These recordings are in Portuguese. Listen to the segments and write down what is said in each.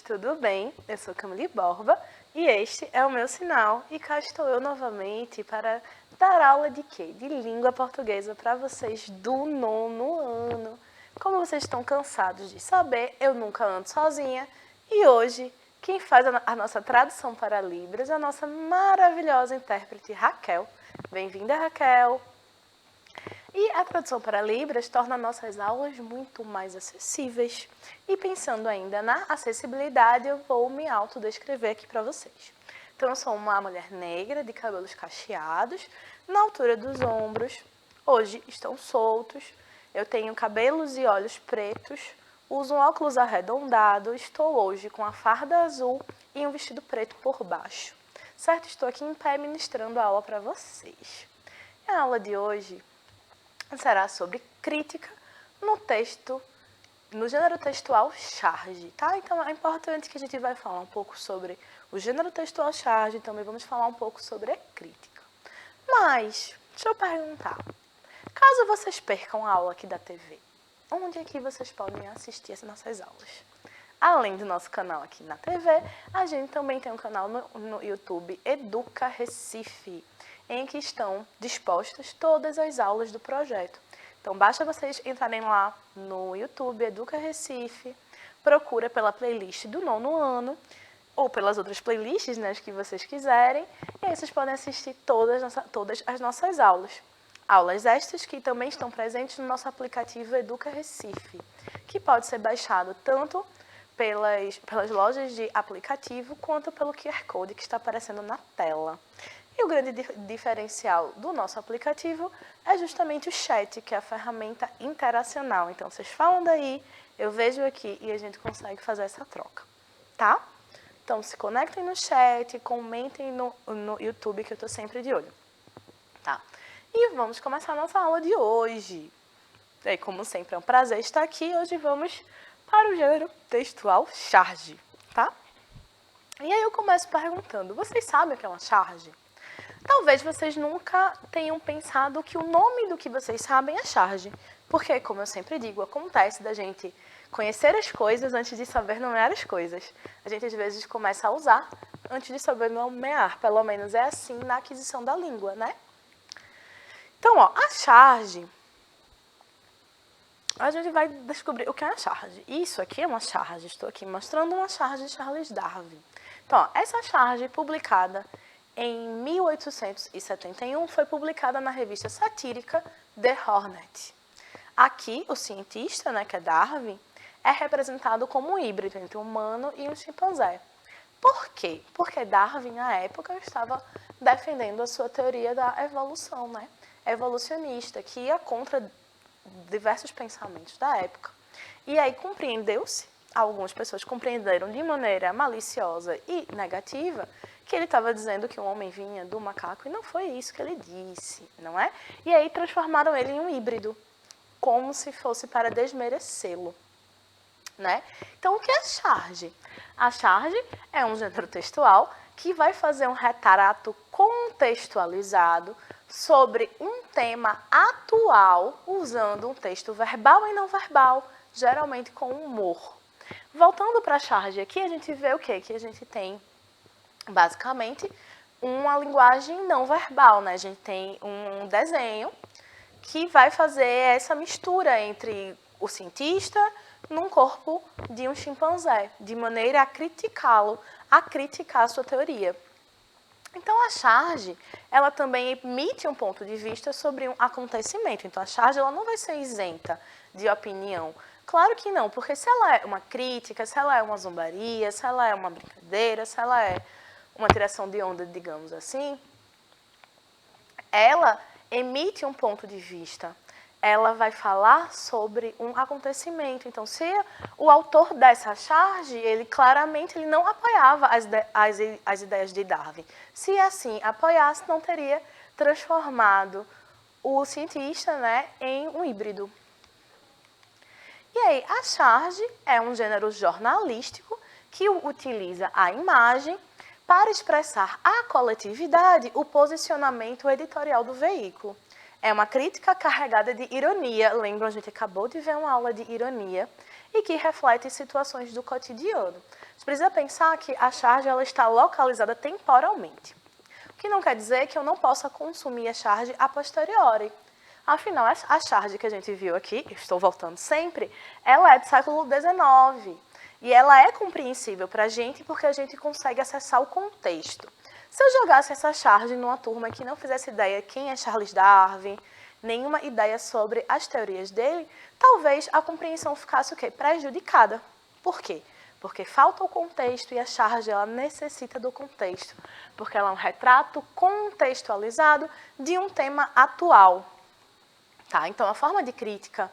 tudo bem? Eu sou Camille Borba e este é o meu sinal e cá estou eu novamente para dar aula de quê? De língua portuguesa para vocês do nono ano. Como vocês estão cansados de saber, eu nunca ando sozinha e hoje quem faz a nossa tradução para Libras é a nossa maravilhosa intérprete Raquel. Bem-vinda, Raquel! E a tradução para Libras torna nossas aulas muito mais acessíveis. E pensando ainda na acessibilidade, eu vou me autodescrever aqui para vocês. Então, eu sou uma mulher negra, de cabelos cacheados, na altura dos ombros. Hoje estão soltos. Eu tenho cabelos e olhos pretos. Uso um óculos arredondado. Estou hoje com a farda azul e um vestido preto por baixo. Certo? Estou aqui em pé ministrando a aula para vocês. E a aula de hoje será sobre crítica no gênero textual charge, tá? Então é importante que a gente vai falar um pouco sobre o gênero textual charge e também vamos falar um pouco sobre a crítica. Mas, deixa eu perguntar, caso vocês percam a aula aqui da TV, onde é que vocês podem assistir as nossas aulas? Além do nosso canal aqui na TV, a gente também tem um canal no YouTube Educa Recife, em que estão dispostas todas as aulas do projeto. Então, basta vocês entrarem lá no YouTube Educa Recife, procura pela playlist do nono ano, ou pelas outras playlists, né, que vocês quiserem, e aí vocês podem assistir todas as nossas aulas. Aulas estas que também estão presentes no nosso aplicativo Educa Recife, que pode ser baixado tanto pelas lojas de aplicativo, quanto pelo QR Code que está aparecendo na tela. E o grande diferencial do nosso aplicativo é justamente o chat, que é a ferramenta interacional. Então, vocês falam daí, eu vejo aqui e a gente consegue fazer essa troca, tá? Então, se conectem no chat, comentem no YouTube, que eu estou sempre de olho, tá? E vamos começar a nossa aula de hoje. E aí, como sempre, é um prazer estar aqui. Hoje vamos para o gênero textual charge, tá? E aí eu começo perguntando, vocês sabem o que é uma charge? Talvez vocês nunca tenham pensado que o nome do que vocês sabem é charge. Porque, como eu sempre digo, acontece da gente conhecer as coisas antes de saber nomear as coisas. A gente, às vezes, começa a usar antes de saber nomear. Pelo menos é assim na aquisição da língua, né? Então, ó, a charge, a gente vai descobrir o que é uma charge. Isso aqui é uma charge. Estou aqui mostrando uma charge de Charles Darwin. Então, ó, essa charge publicada em 1871, foi publicada na revista satírica The Hornet. Aqui, o cientista, né, que é Darwin, é representado como um híbrido entre um humano e um chimpanzé. Por quê? Porque Darwin, na época, estava defendendo a sua teoria da evolução, né? Evolucionista, que ia contra diversos pensamentos da época. E aí compreendeu-se, algumas pessoas compreenderam de maneira maliciosa e negativa, que ele estava dizendo que o homem vinha do macaco, e não foi isso que ele disse, não é? E aí transformaram ele em um híbrido, como se fosse para desmerecê-lo, né? Então, o que é charge? A charge é um gênero textual que vai fazer um retrato contextualizado sobre um tema atual, usando um texto verbal e não verbal, geralmente com humor. Voltando para a charge aqui, a gente vê o quê? Que a gente tem basicamente uma linguagem não verbal, né? A gente tem um desenho que vai fazer essa mistura entre o cientista num corpo de um chimpanzé, de maneira a criticá-lo, a criticar a sua teoria. Então, a charge, ela também emite um ponto de vista sobre um acontecimento. Então, a charge ela não vai ser isenta de opinião. Claro que não, porque se ela é uma crítica, se ela é uma zombaria, se ela é uma brincadeira, se ela é uma tiração de onda, digamos assim, ela emite um ponto de vista. Ela vai falar sobre um acontecimento. Então, se o autor dessa charge, ele claramente não apoiava as ideias de Darwin. Se assim apoiasse, não teria transformado o cientista, né, em um híbrido. E aí, a charge é um gênero jornalístico que utiliza a imagem para expressar à coletividade o posicionamento editorial do veículo. É uma crítica carregada de ironia, lembram, a gente acabou de ver uma aula de ironia, e que reflete situações do cotidiano. gente precisa pensar que a charge ela está localizada temporalmente. O que não quer dizer que eu não possa consumir a charge a posteriori. Afinal, a charge que a gente viu aqui, estou voltando sempre, ela é do século XIX. E ela é compreensível para a gente porque a gente consegue acessar o contexto. Se eu jogasse essa charge numa turma que não fizesse ideia quem é Charles Darwin, nenhuma ideia sobre as teorias dele, talvez a compreensão ficasse o quê? Prejudicada. Por quê? Porque falta o contexto e a charge ela necessita do contexto, porque ela é um retrato contextualizado de um tema atual. Tá? Então, a forma de crítica,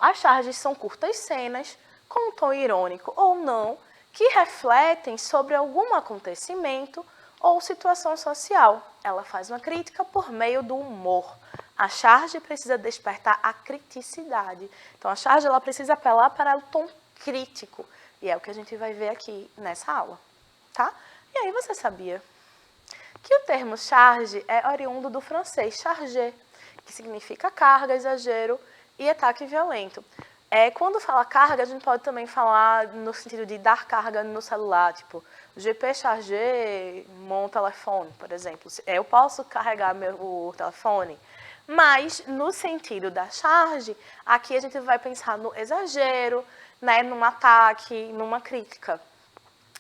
as charges são curtas cenas, com um tom irônico ou não, que refletem sobre algum acontecimento ou situação social. Ela faz uma crítica por meio do humor. A charge precisa despertar a criticidade. Então, a charge ela precisa apelar para o tom crítico. E é o que a gente vai ver aqui nessa aula. Tá? E aí, você sabia que o termo charge é oriundo do francês charger, que significa carga, exagero e ataque violento. Quando fala carga, a gente pode também falar no sentido de dar carga no celular, tipo, je peux charger mon telefone, por exemplo. Eu posso carregar o telefone. Mas, no sentido da charge, aqui a gente vai pensar no exagero, né, num ataque, numa crítica.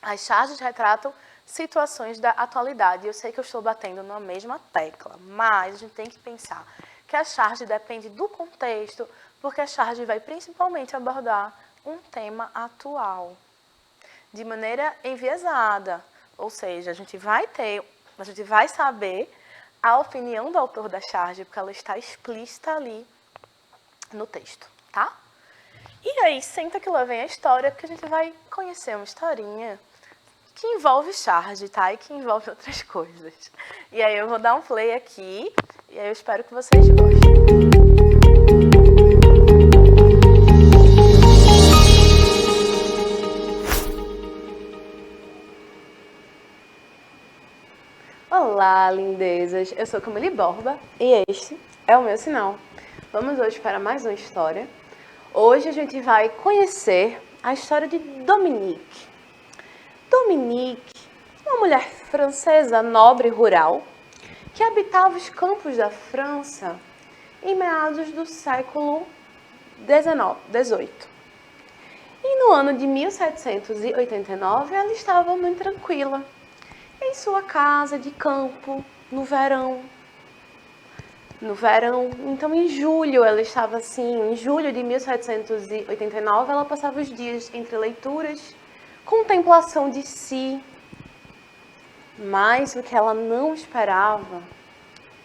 As charges retratam situações da atualidade. Eu sei que eu estou batendo na mesma tecla, mas a gente tem que pensar que a charge depende do contexto, porque a charge vai principalmente abordar um tema atual, de maneira enviesada, ou seja, a gente vai saber a opinião do autor da charge, porque ela está explícita ali no texto, tá? E aí, senta que lá vem a história, porque a gente vai conhecer uma historinha que envolve charge, tá? E que envolve outras coisas. E aí eu vou dar um play aqui, e aí eu espero que vocês gostem. Olá, lindezas! Eu sou Camille Borba e este é o meu sinal. Vamos hoje para mais uma história. Hoje a gente vai conhecer a história de Dominique. Dominique, uma mulher francesa nobre e rural que habitava os campos da França em meados do século XVIII. E no ano de 1789 ela estava muito tranquila em sua casa de campo, no verão. Então em julho ela estava assim, em julho de 1789 ela passava os dias entre leituras, contemplação de si. Mas o que ela não esperava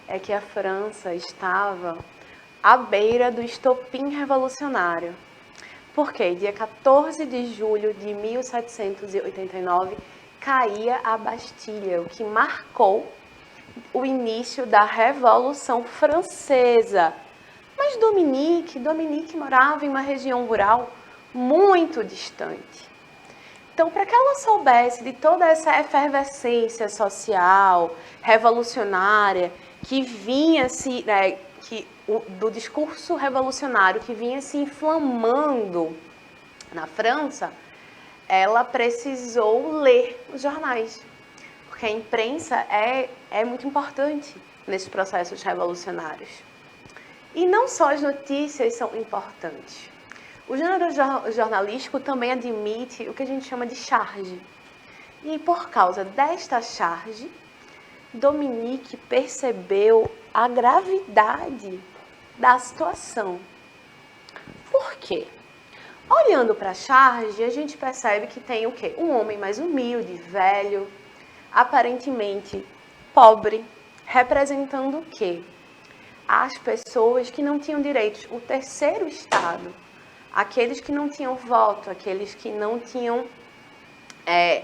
é que a França estava à beira do estopim revolucionário. Porque dia 14 de julho de 1789 caía a Bastilha, o que marcou o início da Revolução Francesa. Mas Dominique morava em uma região rural muito distante. Então, para que ela soubesse de toda essa efervescência social, revolucionária, que vinha do discurso revolucionário que vinha se inflamando na França, ela precisou ler os jornais, porque a imprensa é muito importante nesses processos revolucionários. E não só as notícias são importantes. O gênero jornalístico também admite o que a gente chama de charge. E por causa desta charge, Dominique percebeu a gravidade da situação. Por quê? Olhando para a charge, a gente percebe que tem o quê? Um homem mais humilde, velho, aparentemente pobre, representando o quê? As pessoas que não tinham direitos, o terceiro estado, aqueles que não tinham voto, aqueles que não tinham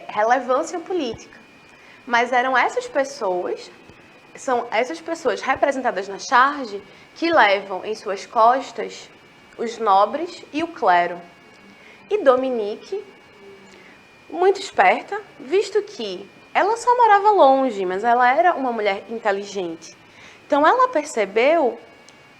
relevância política. Mas eram essas pessoas, são essas pessoas representadas na charge que levam em suas costas os nobres e o clero. E Dominique, muito esperta, visto que ela só morava longe, mas ela era uma mulher inteligente. Então ela percebeu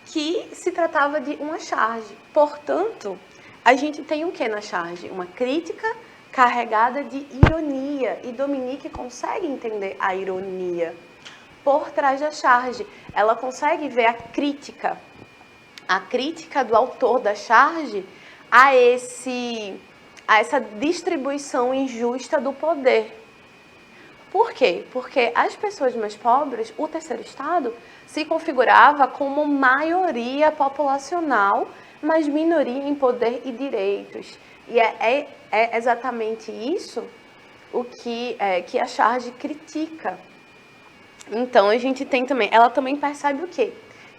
que se tratava de uma charge. Portanto, a gente tem o que na charge? Uma crítica carregada de ironia, e Dominique consegue entender a ironia por trás da charge. Ela consegue ver a crítica do autor da charge a essa distribuição injusta do poder. Por quê? Porque as pessoas mais pobres, o terceiro estado, se configurava como maioria populacional, mas minoria em poder e direitos. E é exatamente isso o que a charge critica. Então a gente tem também, ela também percebe o quê?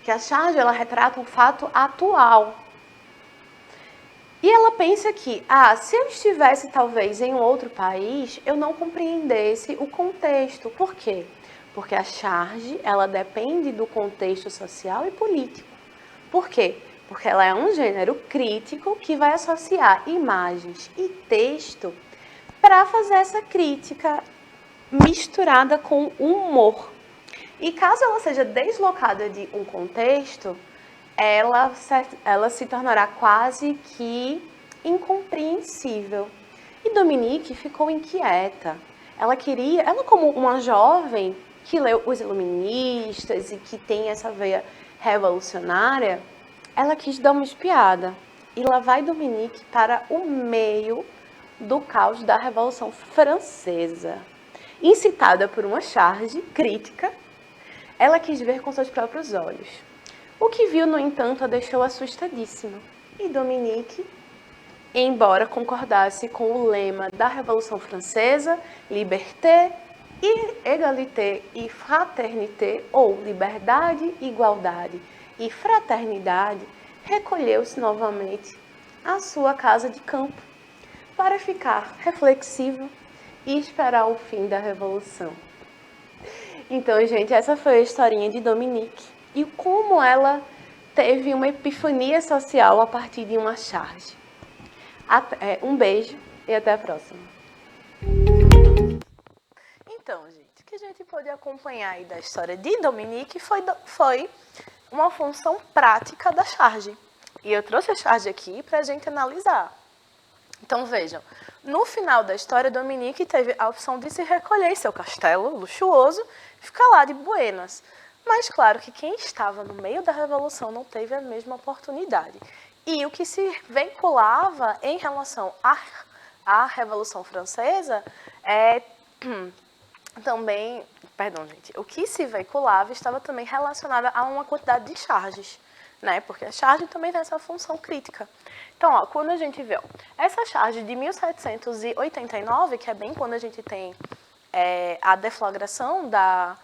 Que a charge ela retrata um fato atual. E ela pensa que, se eu estivesse talvez em um outro país, eu não compreendesse o contexto. Por quê? Porque a charge, ela depende do contexto social e político. Por quê? Porque ela é um gênero crítico que vai associar imagens e texto para fazer essa crítica misturada com humor. E caso ela seja deslocada de um contexto, ela se tornará quase que incompreensível. E Dominique ficou inquieta. Ela como uma jovem que leu os iluministas e que tem essa veia revolucionária, ela quis dar uma espiada. E lá vai Dominique para o meio do caos da Revolução Francesa. Incitada por uma charge crítica, ela quis ver com seus próprios olhos. O que viu, no entanto, a deixou assustadíssima. E Dominique, embora concordasse com o lema da Revolução Francesa, liberté, égalité e fraternité, ou liberdade, igualdade e fraternidade, recolheu-se novamente à sua casa de campo para ficar reflexiva e esperar o fim da Revolução. Então, gente, essa foi a historinha de Dominique e como ela teve uma epifania social a partir de uma charge. Um beijo e até a próxima. Então, gente, o que a gente pôde acompanhar aí da história de Dominique foi uma função prática da charge. E eu trouxe a charge aqui para a gente analisar. Então, vejam, no final da história, Dominique teve a opção de se recolher em seu castelo luxuoso e ficar lá de buenas. Mas, claro, que quem estava no meio da Revolução não teve a mesma oportunidade. E o que se vinculava em relação à Revolução Francesa o que se veiculava estava também relacionado a uma quantidade de charges, né? Porque a charge também tem essa função crítica. Então, quando a gente vê essa charge de 1789, que é bem quando a gente tem a deflagração da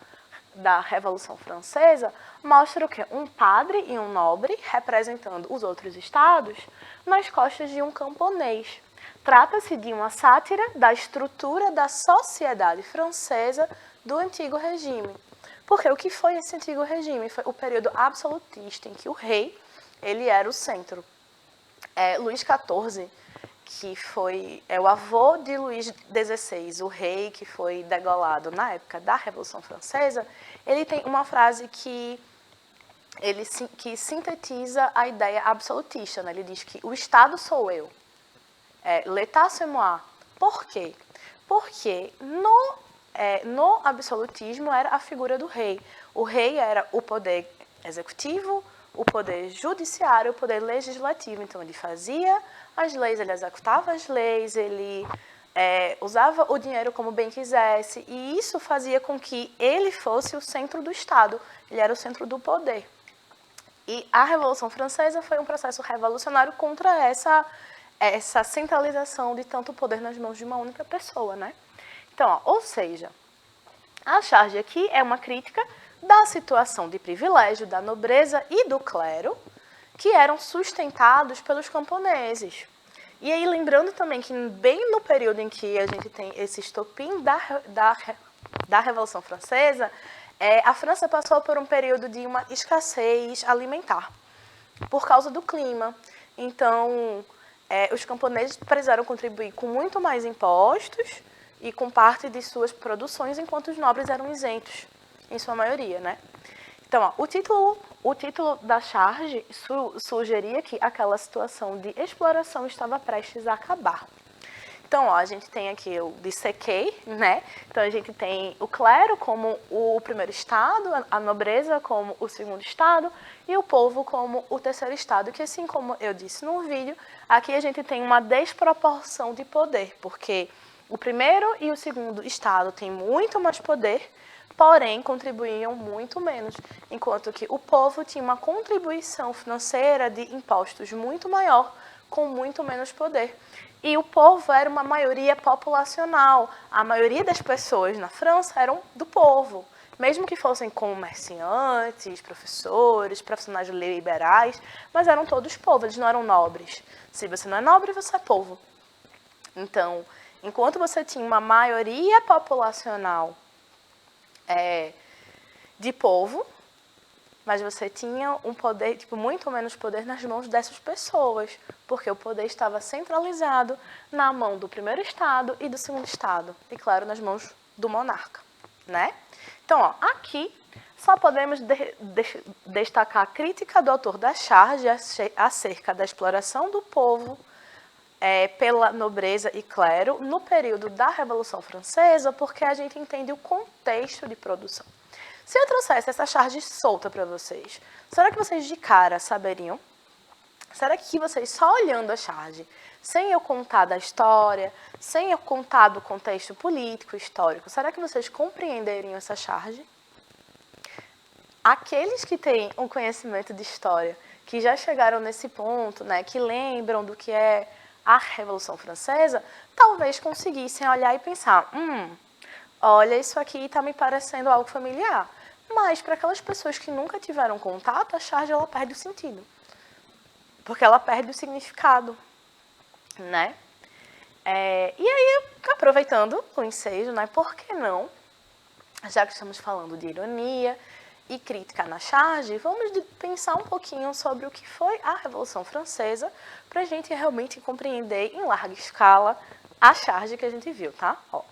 Revolução Francesa, mostra o quê? Um padre e um nobre representando os outros estados nas costas de um camponês. Trata-se de uma sátira da estrutura da sociedade francesa do Antigo Regime. Porque o que foi esse Antigo Regime? Foi o período absolutista em que o rei ele era o centro. Luís XIV, que foi o avô de Luís XVI, o rei que foi degolado na época da Revolução Francesa, ele tem uma frase que sintetiza a ideia absolutista, né? Ele diz que o Estado sou eu. L'État c'est moi. Por quê? Porque no absolutismo era a figura do rei. O rei era o poder executivo, o poder judiciário, o poder legislativo. Então, ele fazia as leis, ele executava as leis, ele usava o dinheiro como bem quisesse, e isso fazia com que ele fosse o centro do Estado, ele era o centro do poder. E a Revolução Francesa foi um processo revolucionário contra essa centralização de tanto poder nas mãos de uma única pessoa, né? Então, ou seja, a charge aqui é uma crítica da situação de privilégio da nobreza e do clero, que eram sustentados pelos camponeses. E aí, lembrando também que bem no período em que a gente tem esse estopim da Revolução Francesa, a França passou por um período de uma escassez alimentar, por causa do clima. Então, os camponeses precisaram contribuir com muito mais impostos e com parte de suas produções, enquanto os nobres eram isentos, em sua maioria, né? Então, o título da charge sugeria que aquela situação de exploração estava prestes a acabar. Então, ó, a gente tem aqui, eu dissequei, né? Então, a gente tem o clero como o primeiro estado, a nobreza como o segundo estado e o povo como o terceiro estado, que assim como eu disse no vídeo, aqui a gente tem uma desproporção de poder, porque o primeiro e o segundo estado têm muito mais poder, porém contribuíam muito menos, enquanto que o povo tinha uma contribuição financeira de impostos muito maior, com muito menos poder. E o povo era uma maioria populacional. A maioria das pessoas na França eram do povo. Mesmo que fossem comerciantes, professores, profissionais liberais, mas eram todos povos, eles não eram nobres. Se você não é nobre, você é povo. Então, enquanto você tinha uma maioria populacional de povo, mas você tinha um poder, muito menos poder nas mãos dessas pessoas, porque o poder estava centralizado na mão do primeiro estado e do segundo estado, e claro, nas mãos do monarca, né? Então, ó, aqui só podemos destacar a crítica do autor da charge acerca da exploração do povo pela nobreza e clero no período da Revolução Francesa, porque a gente entende o contexto de produção. Se eu trouxesse essa charge solta para vocês, será que vocês de cara saberiam? Será que vocês, só olhando a charge, sem eu contar da história, sem eu contar do contexto político, histórico, será que vocês compreenderiam essa charge? Aqueles que têm um conhecimento de história, que já chegaram nesse ponto, né, que lembram do que é a Revolução Francesa, talvez conseguissem olhar e pensar, olha, isso aqui está me parecendo algo familiar. Mas para aquelas pessoas que nunca tiveram contato, a charge ela perde o sentido. Porque ela perde o significado, né? E aí, aproveitando o ensejo, né, por que não, já que estamos falando de ironia e crítica na charge, vamos pensar um pouquinho sobre o que foi a Revolução Francesa para a gente realmente compreender em larga escala a charge que a gente viu, tá? Ó.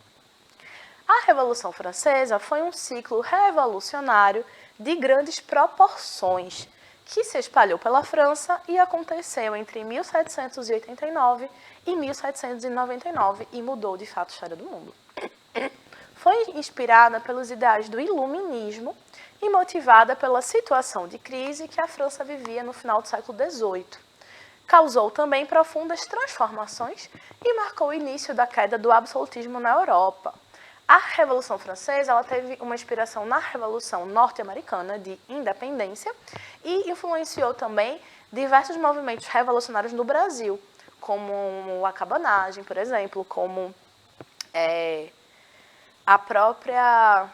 A Revolução Francesa foi um ciclo revolucionário de grandes proporções, que se espalhou pela França e aconteceu entre 1789 e 1799 e mudou de fato a história do mundo. Foi inspirada pelos ideais do iluminismo e motivada pela situação de crise que a França vivia no final do século XVIII. Causou também profundas transformações e marcou o início da queda do absolutismo na Europa. A Revolução Francesa ela teve uma inspiração na Revolução Norte-Americana de Independência e influenciou também diversos movimentos revolucionários no Brasil, como a cabanagem, por exemplo, como a própria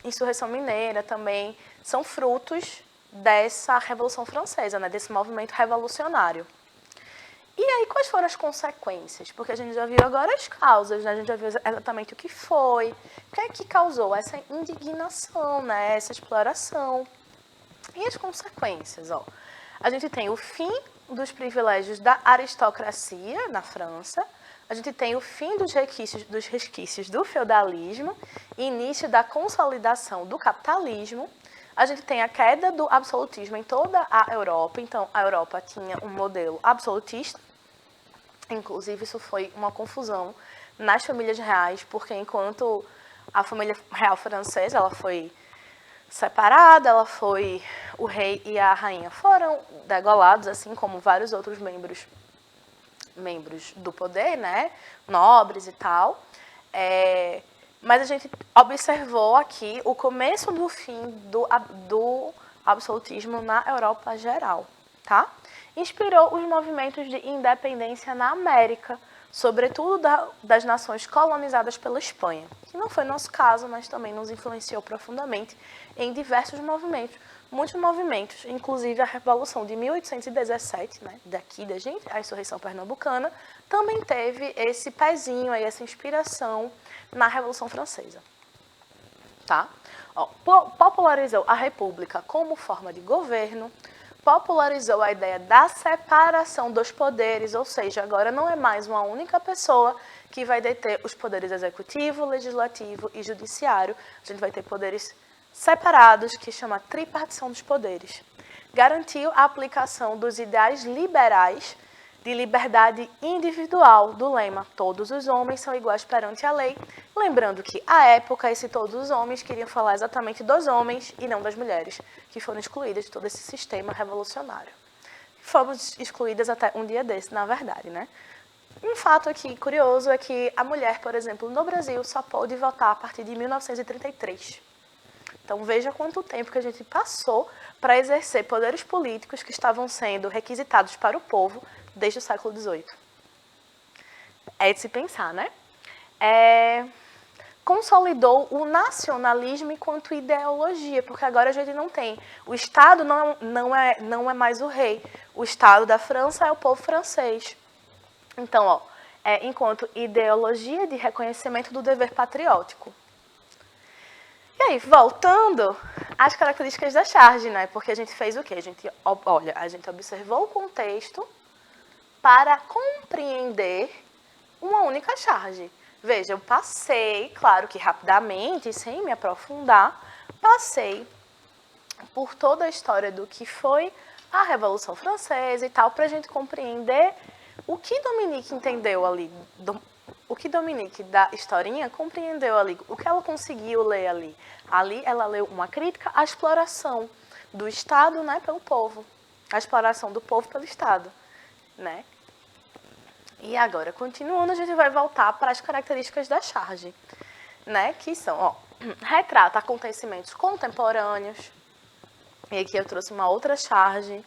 insurreição mineira também, são frutos dessa Revolução Francesa, né, desse movimento revolucionário. E aí, quais foram as consequências? Porque a gente já viu agora as causas, né? A gente já viu exatamente o que foi, o que é que causou essa indignação, né? Essa exploração. E as consequências? Ó. A gente tem o fim dos privilégios da aristocracia na França, a gente tem o fim dos resquícios do feudalismo, início da consolidação do capitalismo, a gente tem a queda do absolutismo em toda a Europa. Então, a Europa tinha um modelo absolutista. Inclusive, isso foi uma confusão nas famílias reais, porque enquanto a família real francesa ela foi separada, o rei e a rainha foram degolados, assim como vários outros membros do poder, né, nobres e tal. Mas a gente observou aqui o começo do fim do absolutismo na Europa geral, tá? Inspirou os movimentos de independência na América, sobretudo das nações colonizadas pela Espanha, que não foi nosso caso, mas também nos influenciou profundamente em diversos movimentos, muitos movimentos, inclusive a Revolução de 1817, né, daqui da gente, a Insurreição Pernambucana, também teve esse pezinho aí, essa inspiração na Revolução Francesa, tá? Ó, popularizou a República como forma de governo, popularizou a ideia da separação dos poderes, ou seja, agora não é mais uma única pessoa que vai deter os poderes executivo, legislativo e judiciário, a gente vai ter poderes separados, que chama tripartição dos poderes. Garantiu a aplicação dos ideais liberais de liberdade individual do lema todos os homens são iguais perante a lei, lembrando que, à época, esse todos os homens queriam falar exatamente dos homens e não das mulheres, que foram excluídas de todo esse sistema revolucionário. Fomos excluídas até um dia desse, na verdade, né? Um fato aqui curioso é que a mulher, por exemplo, no Brasil, só pôde votar a partir de 1933. Então, veja quanto tempo que a gente passou para exercer poderes políticos que estavam sendo requisitados para o povo desde o século XVIII. É de se pensar, né? Consolidou o nacionalismo enquanto ideologia, porque agora a gente não tem. O Estado não é mais o rei. O Estado da França é o povo francês. Então, enquanto ideologia de reconhecimento do dever patriótico. E aí, voltando às características da charge, né? Porque a gente fez o quê? A gente observou o contexto para compreender uma única charge. Veja, eu passei, claro que rapidamente, sem me aprofundar, passei por toda a história do que foi a Revolução Francesa e tal, para a gente compreender o que Dominique entendeu ali, o que Dominique da historinha compreendeu ali, o que ela conseguiu ler ali. Ali ela leu uma crítica à exploração do Estado, né, pelo povo, a exploração do povo pelo Estado, né? E agora, continuando, a gente vai voltar para as características da charge, né, que são, retrata acontecimentos contemporâneos, e aqui eu trouxe uma outra charge,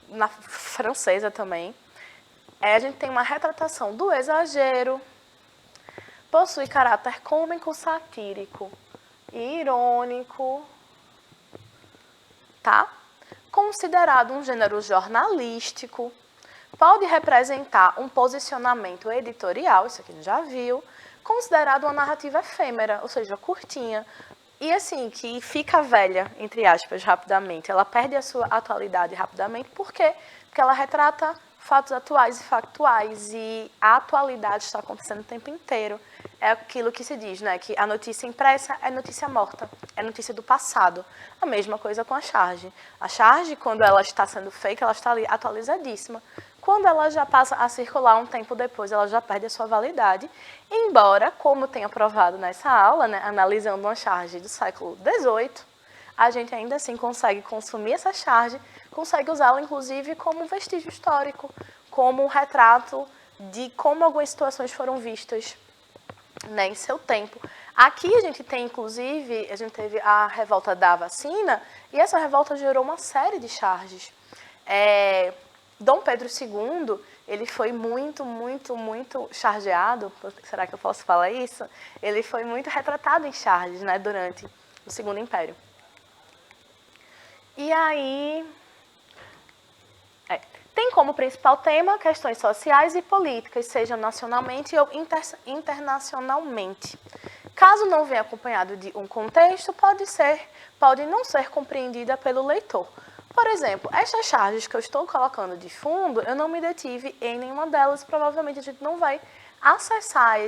na francesa também. A gente tem uma retratação do exagero, possui caráter cômico, satírico e irônico, tá? Considerado um gênero jornalístico, pode representar um posicionamento editorial, isso aqui a gente já viu, considerado uma narrativa efêmera, ou seja, curtinha, e assim, que fica velha, entre aspas, rapidamente. Ela perde a sua atualidade rapidamente. Por quê? Porque ela retrata fatos atuais e factuais, e a atualidade está acontecendo o tempo inteiro. É aquilo que se diz, né? Que a notícia impressa é notícia morta, é notícia do passado. A mesma coisa com a charge. A charge, quando ela está sendo feita, ela está ali atualizadíssima. Quando ela já passa a circular um tempo depois, ela já perde a sua validade. Embora, como tenho provado nessa aula, né, analisando uma charge do século XVIII, a gente ainda assim consegue consumir essa charge, consegue usá-la inclusive como um vestígio histórico, como um retrato de como algumas situações foram vistas, né, em seu tempo. Aqui a gente tem, inclusive, a gente teve a revolta da vacina, e essa revolta gerou uma série de charges. Dom Pedro II, ele foi muito chargeado, será que eu posso falar isso? Ele foi muito retratado em charges, né, durante o Segundo Império. E aí, tem como principal tema questões sociais e políticas, sejam nacionalmente ou internacionalmente. Caso não venha acompanhado de um contexto, pode não ser compreendida pelo leitor. Por exemplo, estas charges que eu estou colocando de fundo, eu não me detive em nenhuma delas, provavelmente a gente não vai acessar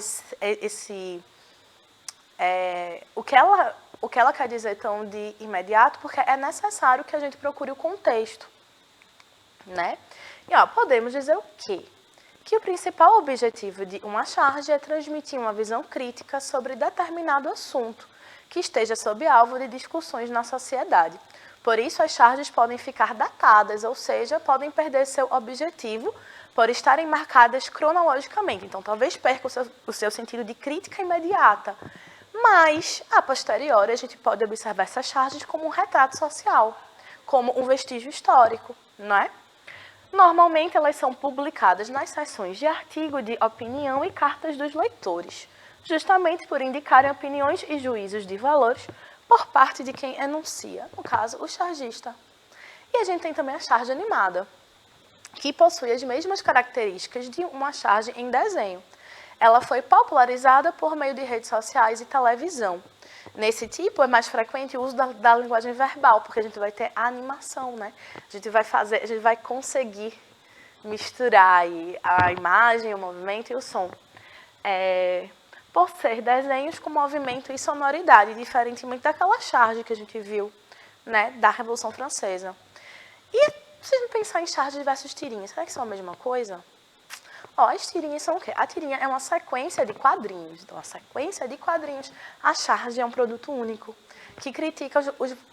o que ela quer dizer tão de imediato, porque é necessário que a gente procure o contexto, né? E podemos dizer o quê? Que o principal objetivo de uma charge é transmitir uma visão crítica sobre determinado assunto que esteja sob alvo de discussões na sociedade. Por isso, as charges podem ficar datadas, ou seja, podem perder seu objetivo por estarem marcadas cronologicamente. Então, talvez perca o seu sentido de crítica imediata. Mas, a posteriori, a gente pode observar essas charges como um retrato social, como um vestígio histórico, não é? Normalmente, elas são publicadas nas seções de artigo, de opinião e cartas dos leitores, justamente por indicarem opiniões e juízos de valores por parte de quem enuncia, no caso, o chargista. E a gente tem também a charge animada, que possui as mesmas características de uma charge em desenho. Ela foi popularizada por meio de redes sociais e televisão. Nesse tipo, é mais frequente o uso da linguagem verbal, porque a gente vai ter a animação, né? A gente vai conseguir misturar aí a imagem, o movimento e o som. Por ser desenhos com movimento e sonoridade, diferentemente daquela charge que a gente viu, né, da Revolução Francesa. E Se a gente pensar em charge versus tirinha, será que são a mesma coisa? Ó, as tirinhas são o quê? A tirinha é uma sequência de quadrinhos. Então, a sequência de quadrinhos. A charge é um produto único, que critica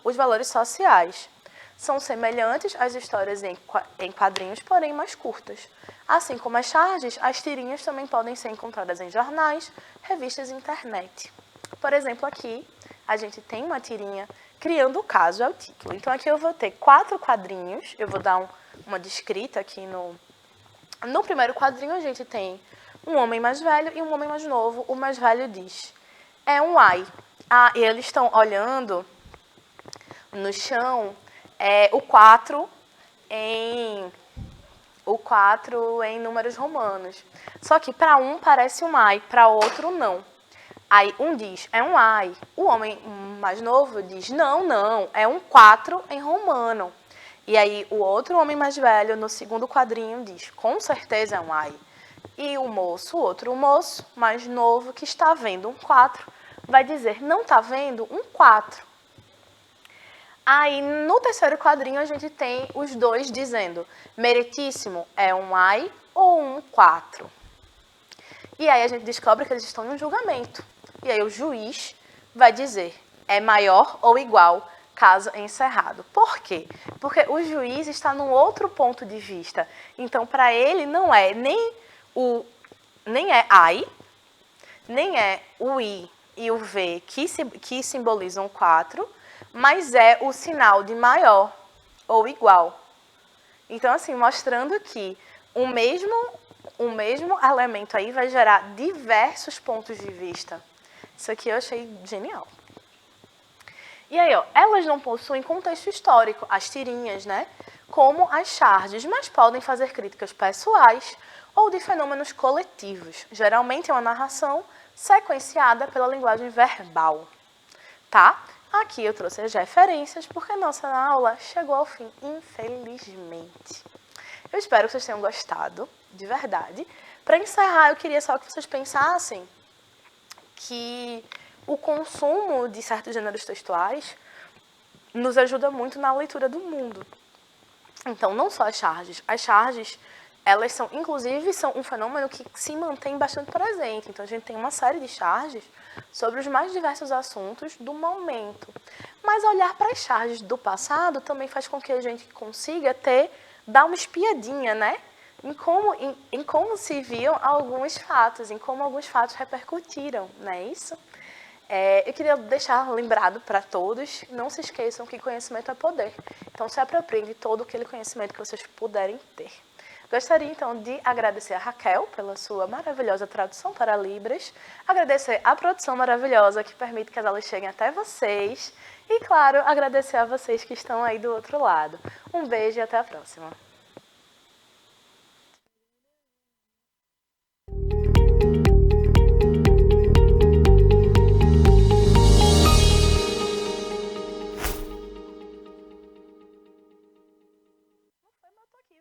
os valores sociais. São semelhantes às histórias em quadrinhos, porém mais curtas. Assim como as charges, as tirinhas também podem ser encontradas em jornais, revistas e internet. Por exemplo, aqui a gente tem uma tirinha criando o caso é o título. Então, aqui eu vou ter 4 quadrinhos. Eu vou dar uma descrita aqui no primeiro quadrinho. A gente tem um homem mais velho e um homem mais novo. O mais velho diz, é um ai. Ah, e eles estão olhando no chão o 4 em números romanos. Só que para um parece um ai, para outro não. Aí um diz, é um ai. O homem mais novo diz, não, é um 4 em romano. E aí o outro homem mais velho, no segundo quadrinho, diz, com certeza é um ai. E o outro moço mais novo, que está vendo um 4, vai dizer, não está vendo um 4. Aí no terceiro quadrinho a gente tem os dois dizendo, meritíssimo é um ai ou um 4. E aí a gente descobre que eles estão em um julgamento. E aí o juiz vai dizer, é maior ou igual, caso encerrado. Por quê? Porque o juiz está num outro ponto de vista. Então, para ele, não é nem é ai, nem é o i e o v que simbolizam 4, mas é o sinal de maior ou igual. Então, assim, mostrando que o mesmo elemento aí vai gerar diversos pontos de vista. Isso aqui eu achei genial. E aí, ó, elas não possuem contexto histórico, as tirinhas, né? Como as charges, mas podem fazer críticas pessoais ou de fenômenos coletivos. Geralmente é uma narração sequenciada pela linguagem verbal, tá? Aqui eu trouxe as referências porque nossa aula chegou ao fim, infelizmente. Eu espero que vocês tenham gostado, de verdade. Para encerrar, eu queria só que vocês pensassem que o consumo de certos gêneros textuais nos ajuda muito na leitura do mundo. Então, não só as charges, elas são, inclusive, são um fenômeno que se mantém bastante presente. Então, a gente tem uma série de charges sobre os mais diversos assuntos do momento. Mas olhar para as charges do passado também faz com que a gente consiga dar uma espiadinha, né? Em como se viam alguns fatos, em como alguns fatos repercutiram, não é isso? Eu queria deixar lembrado para todos, não se esqueçam que conhecimento é poder. Então, se apropriem de todo aquele conhecimento que vocês puderem ter. Gostaria, então, de agradecer a Raquel pela sua maravilhosa tradução para Libras, agradecer a produção maravilhosa que permite que as aulas cheguem até vocês e, claro, agradecer a vocês que estão aí do outro lado. Um beijo e até a próxima.